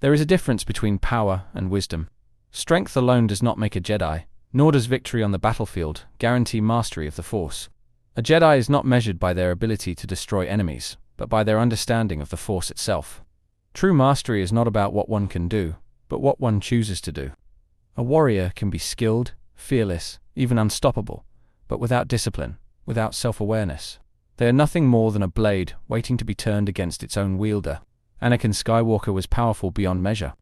There is a difference between power and wisdom. Strength alone does not make a Jedi, nor does victory on the battlefield guarantee mastery of the Force. A Jedi is not measured by their ability to destroy enemies, but by their understanding of the Force itself. True mastery is not about what one can do, but what one chooses to do. A warrior can be skilled, fearless, even unstoppable, but without discipline, without self-awareness, they are nothing more than a blade waiting to be turned against its own wielder. Anakin Skywalker was powerful beyond measure.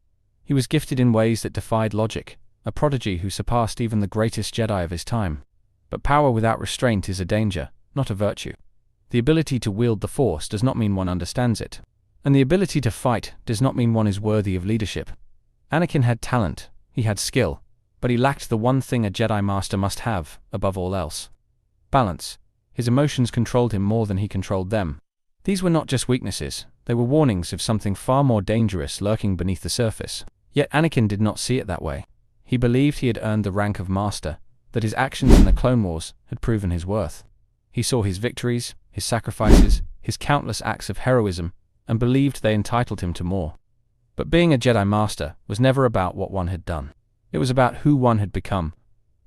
He was gifted in ways that defied logic, a prodigy who surpassed even the greatest Jedi of his time. But power without restraint is a danger, not a virtue. The ability to wield the Force does not mean one understands it, and the ability to fight does not mean one is worthy of leadership. Anakin had talent, he had skill, but he lacked the one thing a Jedi Master must have, above all else: balance. His emotions controlled him more than he controlled them. These were not just weaknesses, they were warnings of something far more dangerous lurking beneath the surface. Yet Anakin did not see it that way. He believed he had earned the rank of Master, that his actions in the Clone Wars had proven his worth. He saw his victories, his sacrifices, his countless acts of heroism, and believed they entitled him to more. But being a Jedi Master was never about what one had done. It was about who one had become.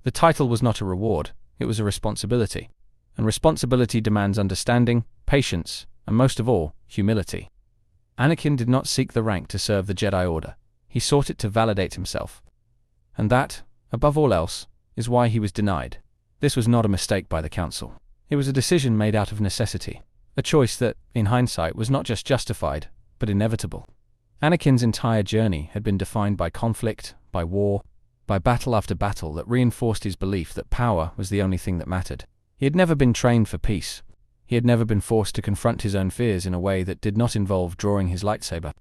The title was not a reward, it was a responsibility. And responsibility demands understanding, patience, and most of all, humility. Anakin did not seek the rank to serve the Jedi Order. He sought it to validate himself. And that, above all else, is why he was denied. This was not a mistake by the Council. It was a decision made out of necessity. A choice that, in hindsight, was not just justified, but inevitable. Anakin's entire journey had been defined by conflict, by war, by battle after battle that reinforced his belief that power was the only thing that mattered. He had never been trained for peace. He had never been forced to confront his own fears in a way that did not involve drawing his lightsaber.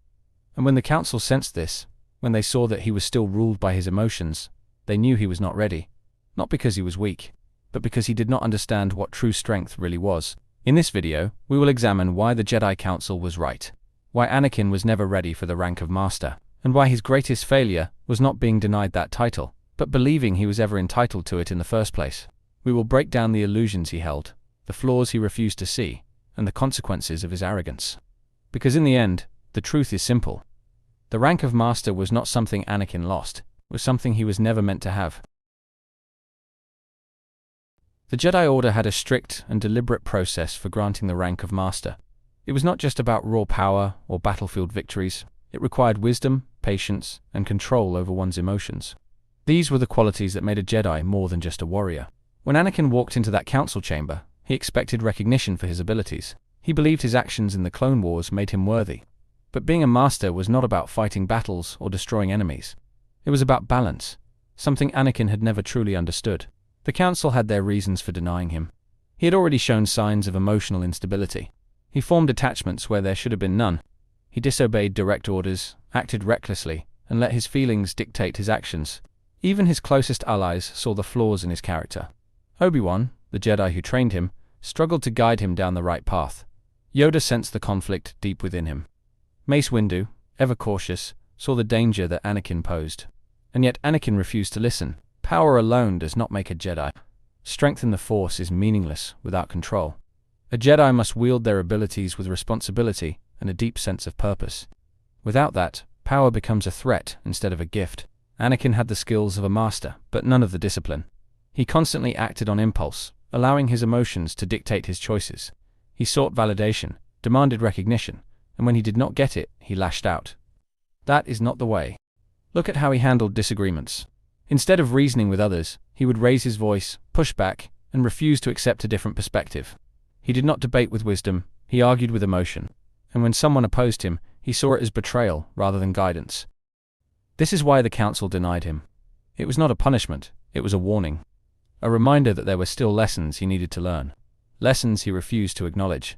And when the Council sensed this, when they saw that he was still ruled by his emotions, they knew he was not ready. Not because he was weak, but because he did not understand what true strength really was. In this video, we will examine why the Jedi Council was right, why Anakin was never ready for the rank of Master, and why his greatest failure was not being denied that title, but believing he was ever entitled to it in the first place. We will break down the illusions he held, the flaws he refused to see, and the consequences of his arrogance. Because in the end, the truth is simple. The rank of Master was not something Anakin lost, it was something he was never meant to have. The Jedi Order had a strict and deliberate process for granting the rank of Master. It was not just about raw power or battlefield victories. It required wisdom, patience, and control over one's emotions. These were the qualities that made a Jedi more than just a warrior. When Anakin walked into that council chamber, he expected recognition for his abilities. He believed his actions in the Clone Wars made him worthy. But being a Master was not about fighting battles or destroying enemies. It was about balance, something Anakin had never truly understood. The Council had their reasons for denying him. He had already shown signs of emotional instability. He formed attachments where there should have been none. He disobeyed direct orders, acted recklessly, and let his feelings dictate his actions. Even his closest allies saw the flaws in his character. Obi-Wan, the Jedi who trained him, struggled to guide him down the right path. Yoda sensed the conflict deep within him. Mace Windu, ever cautious, saw the danger that Anakin posed. And yet Anakin refused to listen. Power alone does not make a Jedi. Strength in the Force is meaningless without control. A Jedi must wield their abilities with responsibility and a deep sense of purpose. Without that, power becomes a threat instead of a gift. Anakin had the skills of a master, but none of the discipline. He constantly acted on impulse, allowing his emotions to dictate his choices. He sought validation, demanded recognition, and when he did not get it, he lashed out. That is not the way. Look at how he handled disagreements. Instead of reasoning with others, he would raise his voice, push back, and refuse to accept a different perspective. He did not debate with wisdom, he argued with emotion. And when someone opposed him, he saw it as betrayal rather than guidance. This is why the Council denied him. It was not a punishment, it was a warning. A reminder that there were still lessons he needed to learn. Lessons he refused to acknowledge.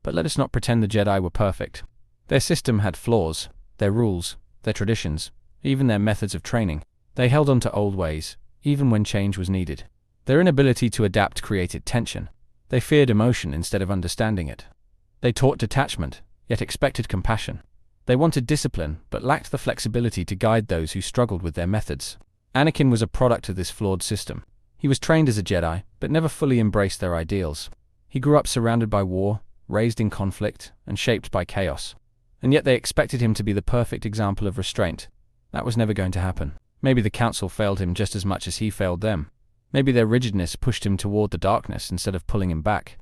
But let us not pretend the Jedi were perfect. Their system had flaws, their rules, their traditions, even their methods of training. They held on to old ways, even when change was needed. Their inability to adapt created tension. They feared emotion instead of understanding it. They taught detachment, yet expected compassion. They wanted discipline, but lacked the flexibility to guide those who struggled with their methods. Anakin was a product of this flawed system. He was trained as a Jedi, but never fully embraced their ideals. He grew up surrounded by war, raised in conflict, and shaped by chaos. and yet they expected him to be the perfect example of restraint. That was never going to happen. Maybe the council failed him just as much as he failed them. Maybe their rigidness pushed him toward the darkness instead of pulling him back.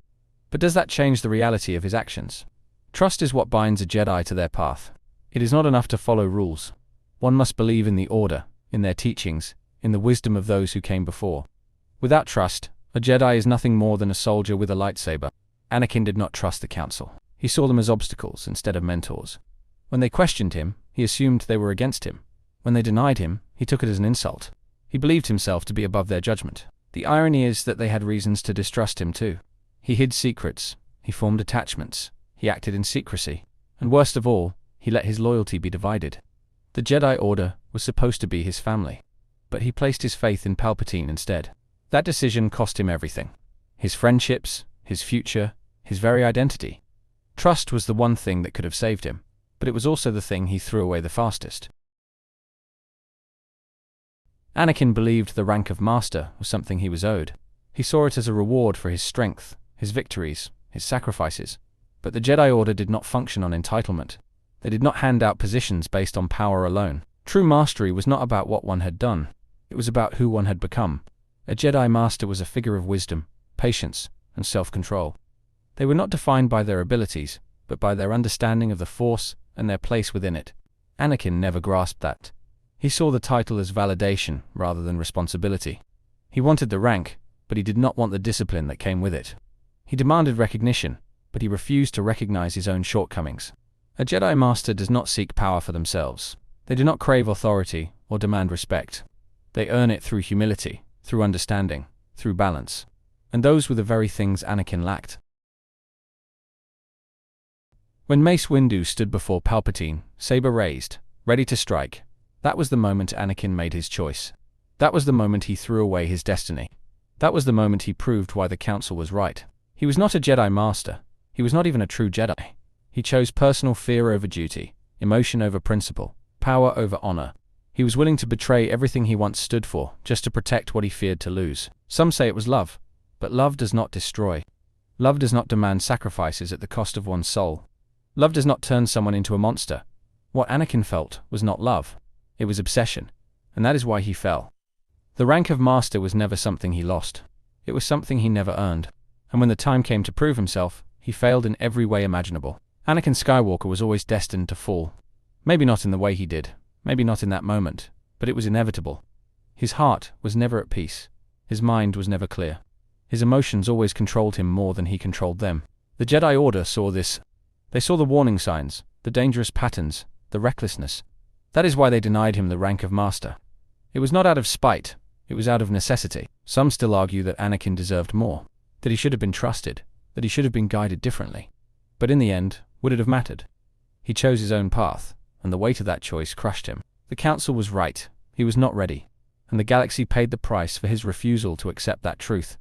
But does that change the reality of his actions? Trust is what binds a Jedi to their path. It is not enough to follow rules. One must believe in the Order, in their teachings, in the wisdom of those who came before. Without trust, a Jedi is nothing more than a soldier with a lightsaber. Anakin did not trust the council. He saw them as obstacles instead of mentors. When they questioned him, he assumed they were against him. When they denied him, he took it as an insult. He believed himself to be above their judgment. The irony is that they had reasons to distrust him too. He hid secrets, he formed attachments, he acted in secrecy, and worst of all, he let his loyalty be divided. The Jedi Order was supposed to be his family, but he placed his faith in Palpatine instead. That decision cost him everything. His friendships, his future, his very identity. Trust was the one thing that could have saved him, but it was also the thing he threw away the fastest. Anakin believed the rank of Master was something he was owed. He saw it as a reward for his strength, his victories, his sacrifices. But the Jedi Order did not function on entitlement. They did not hand out positions based on power alone. True mastery was not about what one had done. It was about who one had become. A Jedi Master was a figure of wisdom, patience, and self-control. They were not defined by their abilities, but by their understanding of the Force and their place within it. Anakin never grasped that. He saw the title as validation rather than responsibility. He wanted the rank, but he did not want the discipline that came with it. He demanded recognition, but he refused to recognize his own shortcomings. A Jedi Master does not seek power for themselves. They do not crave authority or demand respect. They earn it through humility, through understanding, through balance. And those were the very things Anakin lacked. When Mace Windu stood before Palpatine, saber raised, ready to strike, that was the moment Anakin made his choice. That was the moment he threw away his destiny. That was the moment he proved why the Council was right. He was not a Jedi Master. He was not even a true Jedi. He chose personal fear over duty, emotion over principle, power over honor. He was willing to betray everything he once stood for, just to protect what he feared to lose. Some say it was love, but love does not destroy. Love does not demand sacrifices at the cost of one's soul. Love does not turn someone into a monster. What Anakin felt was not love. It was obsession, and that is why he fell. The rank of Master was never something he lost. It was something he never earned. And when the time came to prove himself, he failed in every way imaginable. Anakin Skywalker was always destined to fall. Maybe not in the way he did, maybe not in that moment, but it was inevitable. His heart was never at peace. His mind was never clear. His emotions always controlled him more than he controlled them. The Jedi Order saw this. They saw the warning signs, the dangerous patterns, the recklessness. That is why they denied him the rank of Master. It was not out of spite, it was out of necessity. Some still argue that Anakin deserved more, that he should have been trusted, that he should have been guided differently. But in the end, would it have mattered? He chose his own path, and the weight of that choice crushed him. The Council was right, he was not ready, and the galaxy paid the price for his refusal to accept that truth.